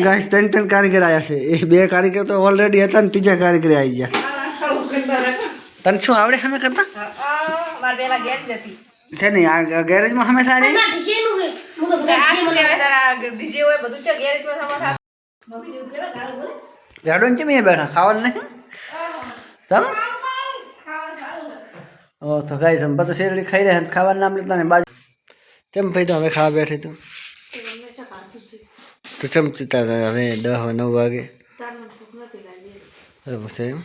Guys ત્રણ કારીગર આવ્યા છે. એ બે કારીગર તો ઓલરેડી હતા ને ત્રીજા કારીગર આવી ગયા. તને શું આવડે અમે કરતા છે ને આ ગેરેજમાં અમે થાય જાડો ને મેં બેઠા ખાવાનું નહીં સમ ઓ તો ગાઈસ અમે બધા શેરડી ખાઈ રહ્યા ખાવાનું નામ લેતા ને બાજુ કેમ ભાઈ તો હવે ખાવા બેઠી તું તો ચમચી હવે 10-9 વાગે બરાબર છે એમ.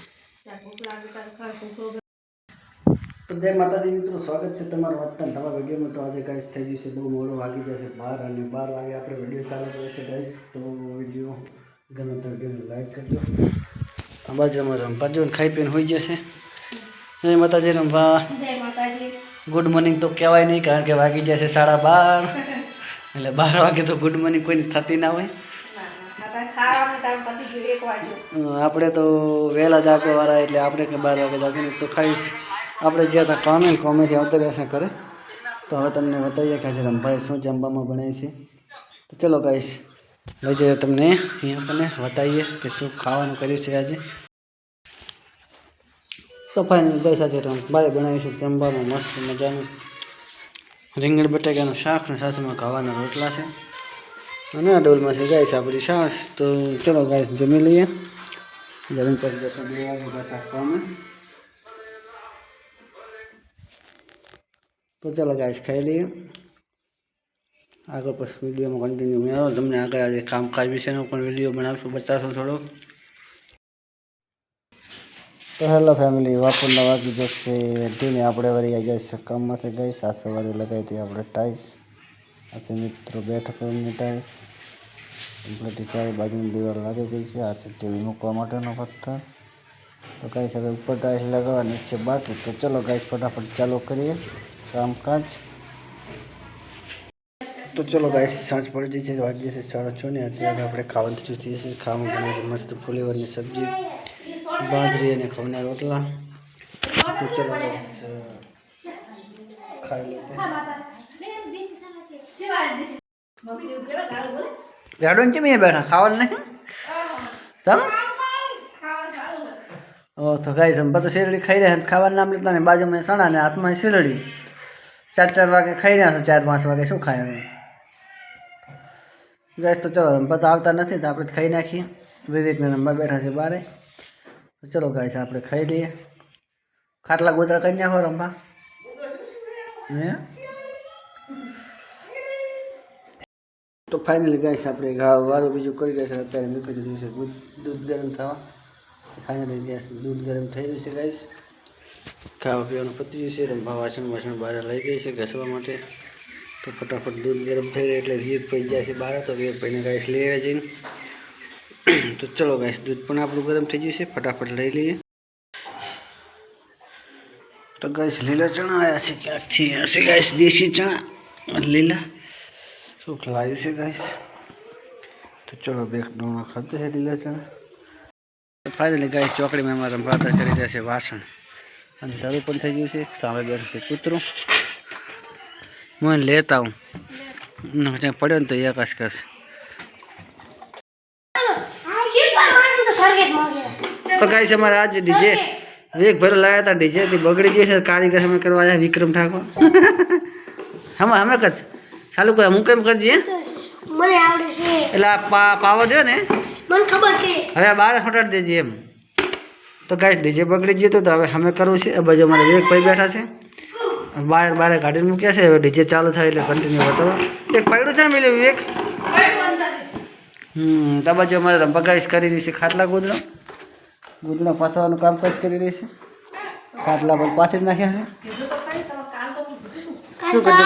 તો જય માતાજી મિત્રો, સ્વાગત છે તમારું વતન નવા વિડીયોમાં. તો આજે ગાઈસ થઈ ગયું છે બહુ મોડું વાગી જશે 12 અને 12 વાગે આપણે વિડીયો ચાલુ કરીએ છીએ ગાઈસ. તો વિડીયો ગમે તો વિડીયોને લાઈક કરજો. આ બાજુ અમારે રમવા જો ખાઈ પીને હોઈ જશે. જય માતાજી રમવા. જય માતાજી. ગુડ મોર્નિંગ તો કહેવાય નહીં કારણ કે વાગી જશે 12:30 એટલે 12 વાગે તો ગુડ મોર્નિંગ કોઈને થતી ના હોય. આપણે તો વહેલા જાગવાવાળા એટલે આપણે કે 12 વાગે જાગીને તો ખાઈશ. આપણે જ્યાં ત્યાં કોમેથી આવતા રહેશે કરે. તો હવે તમને બતાવીએ કે આજે રંભાઈ શું જમવામાં બનાવે છે. તો ચલો ગાઈશ લઈ જઈએ તમને અહીંયા આપણને બતાવીએ કે શું ખાવાનું કર્યું છે આજે. તો ફાઇનલ ગાઈશ આજે રંભાઈ બનાવીશું જમવામાં મસ્ત મજાનું રીંગણ બટાકાનું શાક ને સાથેમાં ખાવાના રોટલા છે અને આ ડોલમાં છે ગાઈશ આપણી છાશ. તો ચલો ગાઈશ જમી લઈએ. જમીન પર જશું 2 વાગે બસ આપવામાં. તો ચાલો ગાઈસ ખાઈ લઈએ. આગળ પછી વિડીયોમાં કન્ટિન્યુ બનાવો. તમને આગળ આજે કામકાજ વિશેનો પણ વિડીયો બનાવશું, બતાવશું થોડોક. તો હેલો ફેમિલી, વાપરના વાગી જશે અઢીને આપણે વળી આવી જાય છે કામમાંથી ગઈશ. આ સવારે લગાવી હતી આપણે ટાઈસ. આ છે મિત્રો બેઠકોની ટાઈસ. કમ્પ્લીટ ચારે બાજુની દિવાલ લાગી ગઈ છે. આ છે ટીવી મૂકવા માટેનો પથ્થર. તો ગાઈસ હવે ઉપર ટાઈસ લગાવવા, નીચે બાકી. તો ચલો ગાઈસ ફટાફટ ચાલુ કરીએ કામકાજ. તો ચલો ગાઈસ સાંજ પડી જઈ છે, વાગી જશે 6:30 ને અત્યારે આપણે ખાવાનું થઈ જશે. ખાવાનું બને છે મસ્ત ફુલેવરની સબ્જી, બાજરી અને ઘઉંના રોટલા. તો ચલો ગાઈસ ખાઈ લેते જાડો ને મેં બેઠા ખાવાનું નહીં સમ ઓ તો ગાઈસ અમે બધા શેરડી ખાઈ રહ્યા ખાવાનું નામ લેતા ને બાજુમાં સણા ને હાથમાં શેરડી. 4 વાગે ખાઈ રહ્યા છો, 4-5 વાગે શું ખાય ગાઈસ. તો ચલો બધા આવતા નથી તો આપણે ખાઈ નાખીએ. વિવેકને રમવા બેઠા છે બારે. તો ચલો ગાઈસ આપણે ખાઈ લઈએ. ખાટલા ગોદરા કરી નાખો રમવા. હે તો ફાઇનલી ગાઈસ આપણે વારું બીજું કરી રહ્યા છે. અત્યારે મૂકી દીધું છે દૂધ ગરમ થવા. ફાઇનલી ગેસ દૂધ ગરમ થઈ ગયું છે ગાઈસ. ખાવા પીવાનું પતી ગયું છે. રમવા વાસણ બહાર લઈ ગઈ છે ઘસવા માટે. તો ફટાફટ દૂધ ગરમ થઈ જાય એટલે વિવેક પડી જાય છે બહાર. તો વિવેક પડીને ગાઈસ લઈ આવે જઈને. તો ચલો ગાઈસ દૂધ પણ આપણું ગરમ થઈ ગયું છે, ફટાફટ લઈ લઈએ. તો ગાઈસ લીલા ચણા આવ્યા છે ક્યાંકથી. હશે ગાઈસ દેશી ચણા લીલા શું લાવ્યું છે ગાઈસ. તો ચલો બે ડોણા ખાધું છે લીલા ચણા. ફાઇનલી ગાઈસ ચોકડીમાં અમારા રમવાતા કરી રહ્યા છે વાસણ અને ચાલુ પણ થઈ ગયું છે. સામે બેઠું છે કૂતરું. હું લેતા હું પડ્યો ને તો એકાશ કરશે. તો ગાઈસ અમારે આજ ડીજે એક ભરો લાવ્યા હતા. ડીજેથી બગડી ગઈ છે. કારીગર અમે કરવા આવ્યા વિક્રમ ઠાકોર. અમે કરશે ચાલુ કર. હું કેમ કરજે મને આવડે છે એટલે આ પાવર છે ને મને ખબર છે. હવે બહાર હટાડી દેજે એમ. તો ગાઈસ ડીજે બગડી ગયું તો હવે અમે કરવું છે. એ બાજુ અમારે વિવેકભાઈ બેઠા છે બારે ગાડીને મૂક્યા છે. હવે ડીજે ચાલુ થાય એટલે કન્ટિન્યુ બતાવો. એક પડ્યું છે ને પેલું વિવેક. તો બાજુ અમારે રંભા ગાઈસ કરી રહી છે ખાટલા ગોદડા પાછવાનું કામકાજ કરી રહી છે. ખાટલા પર પાછી જ નાખ્યા છે. શું કરજો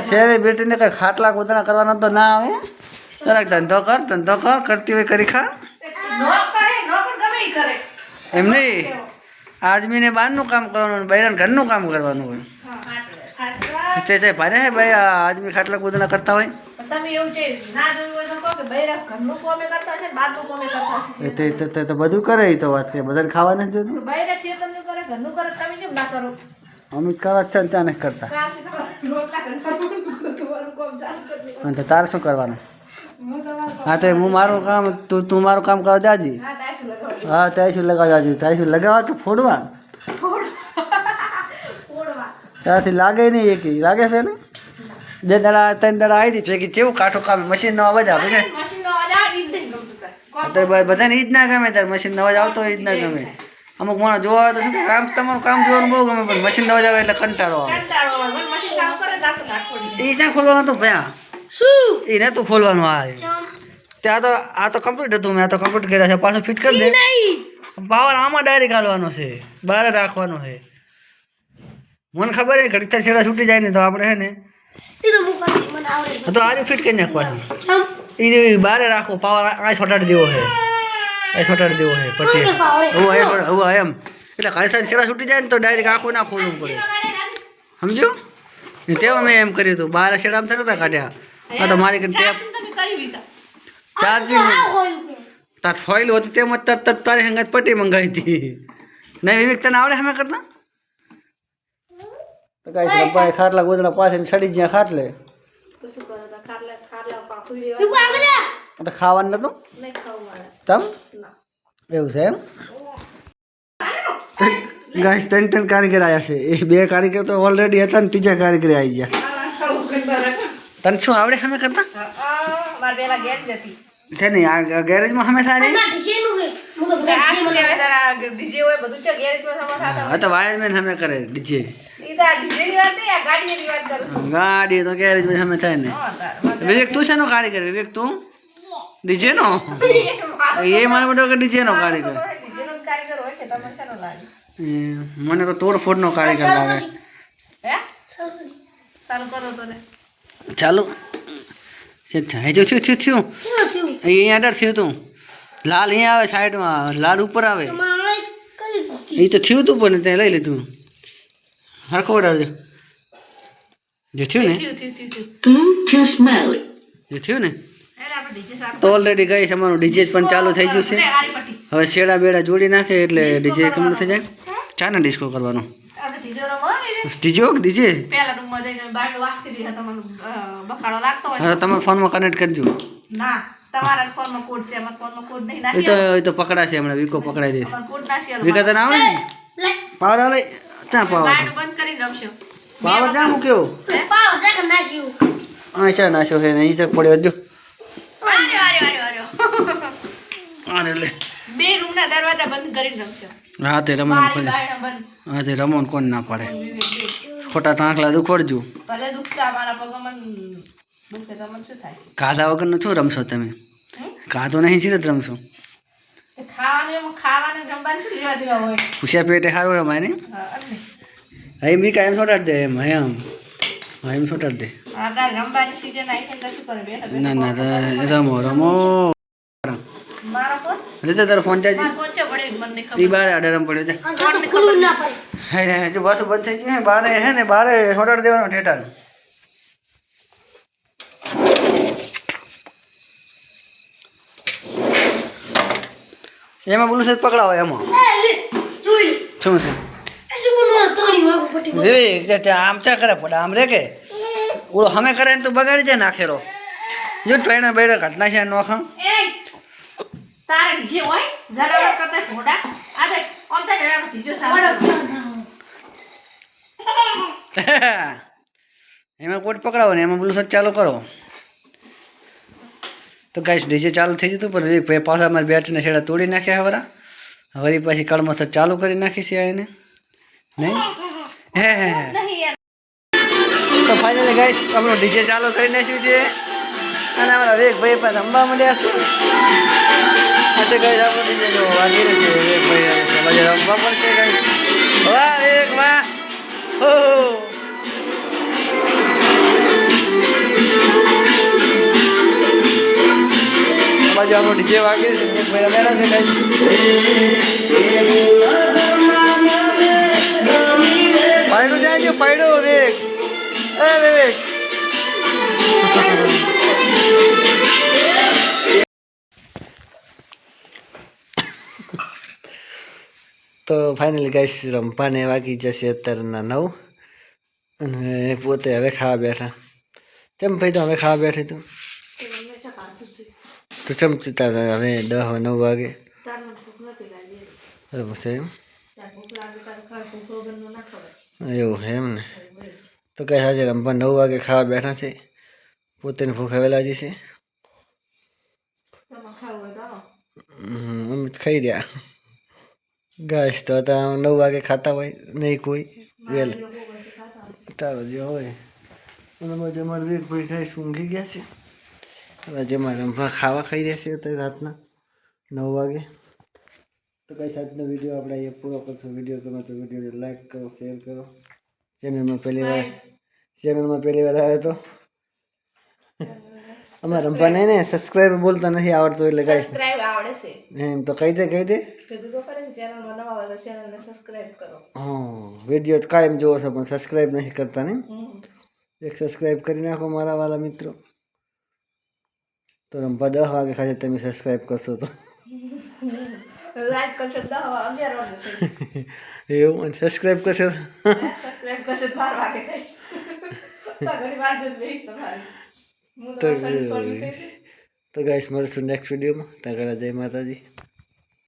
સેલિબ્રિટીને કઈ ખાટલા ગોદડા કરવાના તો ના આવે. જરાક ધંધો કર કરતી હોય કરી ખા. એમ નહીં આદમીને બહારનું કામ કરવાનું, બૈરાને ઘરનું કામ કરવાનું હોય. તે ભારે હે ભાઈ આદમી ખાટલા ગોદડા કરતા હોય. તો બધું કરે તો વાત કરે. બધાને ખાવા નથી જોતું. અમિત કરવા છે ચા નથી કરતા. અને તો તારે શું કરવાનું? હા તો હું મારું કામ તું મારું કામ કરવા જાજી. હા ત્યાં શું લગાવવા જાજી? ત્યાં શું લગાવવા કે ફોડવા? ત્યાંથી લાગે નહીં એક લાગે છે ને 2 દાડા 3 દાડા આવી હતી ભેગી કેવું કાઠું કામ મશીનનો અવાજ આવે ને તો બધાને ઈ જ ના ગમે તાર મશીનનો અવાજ આવતો હોય જ ના ગમે. અમુક માણસ જોવા આવે તો શું કામ તમારું કામ જોવાનું બહુ ગમે પણ મશીનનો અવાજ આવે એટલે કંટાળો આવે. એ ક્યાં ખોલવાનું હતું ભયા? શું એ નતું ખોલવાનું આવે ત્યાં તો આ તો કમ્પ્લીટ હતું મેં આ તો કમ્પ્લીટ કર્યા છે પાછું ફિટ કરી દે. પાવર આમાં ડાયરેક્ટ હાલવાનો છે બહાર રાખવાનો છે. મને ખબર છે ઘડીક ત્યાં છેડા છૂટી જાય ને તો આપણે હે ને તો આજે ફિટ કરી નાખ પાછું. એ બહાર રાખો પાવર આ છોટાડી દેવો છે આ છોટાડી દેવો છે પછી હું એમ એટલે ઘડી ત્યાં છેડા છૂટી જાય ને તો ડાયરેક્ટ આખું ના ખોલવું પડે સમજો. તેવા મેં એમ કર્યું હતું બહાર છેડા થતા હતા કાઢ્યા. હા તો મારી ટેપ ચાર્જિંગ તાર ફોઇલ હતું તેમ જ તરત તારી સંગાત પટ્ટી મંગાવી હતી નહીં વિવેક તને આવડે અમે કરતા તો કાંઈ છે ભાઈ ખાટલા ગોદડા પાસે સડી જ્યાં ખાટલે તો ખાવાનું નતું તમ એવું છે એમ. ગાઈસ 3 કારીગર આવ્યા છે એ 2 કારીગર તો ઓલરેડી હતા ને 3જા કારીગર આવી ગયા. તને શું આવડે અમે કરતા છે ને આ ગેરેજમાં હંમેશા હા તો વાયરમેન અમે કરે ડીજે ગાડી તો ગેરેજમાં અમે થાય ને. વિવેક તું શેનો કારીગર? વિવેક તું ડીજે નો એ મારો બેટો કે ડીજે નો કારીગર? મને તો તોડફોડ નો કારીગર લાગે. ચાલો થયું અહીંયા અંદર થયું તું લાલ અહીંયા આવે સાઈડમાં લાલ ઉપર આવે એ તો થયું તું પણ ત્યાં લઈ લીધું હરખો વડાવજો જે થયું ને જે થયું ને તો ઓલરેડી ગઈ છે અમારું ડીજે પણ ચાલુ થઈ ગયું છે. હવે શેડા બેડા જોડી નાખે એટલે ડીજે કમ્પ્લીટ થઈ જાય. ચાને ડિસ્કો કરવાનો ડીજો ડીજે હા તમારા ફોનમાં કનેક્ટ કરજો. એ તો પકડાશે હમણાં વિકો પકડાઈ દેશે. વિકા તને આવડે ને પાવર આવે ત્યાં પાવર પાવર જ્યાં મૂક્યો હા ચા નાખ્યો છે અહીં ચા પડ્યો હજુ એટલે 2 રૂમના દરવાજા બંધ કરીને રમશો. હા તે રમવાનું હા તે રમવાનું કોણ ના પાડે ખોટા તાંકલા દુખોડજો ભલે દુખતા મારા પગમાં દુખે તો મને શું થાય? કાધા વગરનું શું રમશો તમે? કાધો નહીં છે જ રમશો. ખાવાનું જમવાનું શું લેવા દેવા હોય? પૂછ્યા પેટે સારું રમાય ને. એમ બી કાયમ છોટાડી દે એમ એમ છોટાડી દે. રમવાની સીઝન આવી તો શું કરે? ના ના રમો રમો મારો ફોન એટલે તારો ફોન ચાર્જ પહોંચે પડે મને એ ખબર. બારે આડરમ પડ્યો છે હે જો બસ બંધ થઈ ગયું બારે હે ને બારે છોટાડી દેવાનો ઠેઠાનો. એમાં બોલું છે પકડાવો એમાં શું છે આમ ચા કરે પડે આમ રે કે ઓલો અમે કરે ને તો બગાડી જાય નાખેલો જો ટ્રેન બેડે ઘટના છે નોખા તારે ડીજે હોય જરા કરતા ઘોડા આ દે ઓમ તો જરા ડીજો સાવ એમાં કોટ પકડાવો ને એમાં બોલું ચાલુ કરો તો ગાઈસ ડીજે ચાલુ થઈ ગયું પણ એક પાછા અમારી બેટરીને છેડા તોડી નાખ્યા વરા વળી પાછી કળમથર ચાલુ કરી નાખી છે એને નહીં હે તો ફાઇનલી ગાઈસ આપણું ડીજે ચાલુ કરી નાખ્યું છે અને અમારા વિવેકભાઈ પણ રમવા માંડ્યા છે. આજે ગાઈસ આપણું ડીજે જો વાગી રહ્યું છે વિવેકભાઈ સવારે રમવા પડશે ગાઈસ. વાહ વિવેક વાહ હો બાજુ આપણું ડીજે વાગી છે વિવેકભાઈ રમેલા છે ગાઈસ. પાયડું જાય પાયડું વિવેક એ વિવેક તો ફાઇનલી ગાઈસ રમવાને વાગી જશે અત્યારના 9 અને પોતે હવે ખાવા બેઠા. ચમ ભાઈ તો હવે ખાવા બેઠી તું તે હંમેશા ખાતું છે. તો ચમચી તારે હવે 10-9 વાગે તાર મને ભૂખ નથી લાગી. એવું છે એમ તાર ભૂખ લાગે તારે ખાવ ભૂખ વગરનું ના ખવાય. એવું છે એમ ને તો કઈ આજે રમવા 9 વાગે ખાવા બેઠા છે પોતે ભૂખ હવે લાગી છે તમારે ખાવું હોય તો આવો. અમે તો ખાઈ રહ્યા ગાઈસ તો અત્યારે 9 વાગે ખાતા હોય નહીં કોઈ વેલ એ લોકો પછી ખાતા હશે. તારો જે હોય અને મજે મારે વીરભાઈ ખાઈશ ઊંઘી ગયા છે હવે જે મારે રમવા ખાવા ખાઈ રહ્યા છે અત્યારે રાતના 9 વાગે તો કઈ આજનો વિડીયો આપણે અહીંયા પૂરો કરશું વિડીયો ગમે તો વિડીયોને લાઈક કરો શેર કરો ચેનલમાં પહેલી વાર આવે તો અમારે રમવા નહીં ને સબસ્ક્રાઈબ બોલતા નથી આવડતું એટલે ગાઈસ સબસ્ક્રાઇબ આવડે છે. એમ તો કહી દે કીધું તો ખરી ચેનલમાં નવા હોય તો ચેનલને સબસ્ક્રાઇબ કરો. હા વિડીયો કાયમ જોવો છો પણ સબસ્ક્રાઈબ નથી કરતા ને એક સબસ્ક્રાઈબ કરી નાખો મારા વાલા મિત્રો તો રમવા 10 વાગે ખાતે તમે સબસ્ક્રાઈબ કરશો તો લાઈક કરશો 11 વાગે થઈ. એવું અને સબસ્ક્રાઈબ કરશો સબસ્ક્રાઇબ કરશો 12 વાગે થઈ. તો ઘણી વાર જ બેસ તો ખાલી હું તો સોરી તો ગાઈસ મળશું નેક્સ્ટ વિડીયોમાં ત્યાં જય માતાજી.